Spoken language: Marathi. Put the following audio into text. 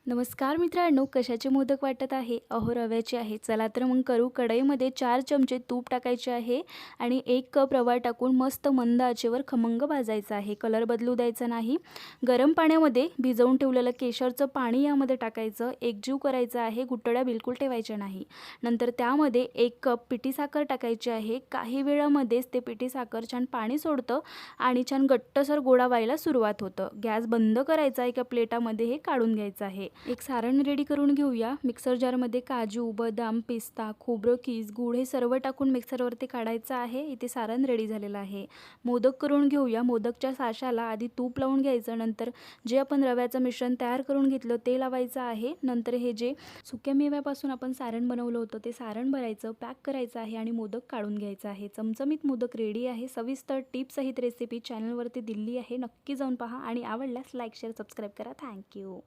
नमस्कार मित्रांनो, कशाचे मोदक वाटत आहे? अहो रव्याचे आहे. चला तर मग करू. कढईमध्ये 4 चमचे तूप टाकायचे आहे आणि 1 कप रवा टाकून मस्त मंद आचेवर खमंग भाजायचा आहे. कलर बदलू द्यायचा नाही. गरम पाण्यामध्ये भिजवून ठेवलेलं केशरचं पाणी यामध्ये टाकायचं. एकजीव करायचं आहे. गुठळ्या बिलकुल ठेवायच्या नाही. नंतर त्यामध्ये 1 कप पिठी साखर टाकायची आहे. काही वेळामध्येच ते पिठी साखर छान पाणी सोडतं आणि छान घट्टसर गोळा व्हायला सुरुवात होतं. गॅस बंद करायचा. एका प्लेटामध्ये हे काढून घ्यायचं आहे. एक सारण रेडी करून घेऊया. मिक्सर जारमध्ये काजू, बदाम, पिस्ता, खोबरं, कीस, गूळ हे सर्व टाकून मिक्सरवरती काढायचं आहे. इथे सारण रेडी झालेलं आहे. मोदक करून घेऊया. मोदकच्या साच्याला आधी तूप लावून घ्यायचं. नंतर जे आपण रव्याचं मिश्रण तयार करून घेतलं ते लावायचं आहे. नंतर हे जे सुक्या मेव्यापासून आपण सारण बनवलं होतं ते सारण भरायचं, पॅक करायचं आहे आणि मोदक काढून घ्यायचं आहे. चमचमीत मोदक रेडी आहे. सविस्तर टिप्स सहित रेसिपी चॅनलवरती दिली आहे. नक्की जाऊन पहा आणि आवडल्यास लाईक, शेअर, सबस्क्राईब करा. थँक्यू.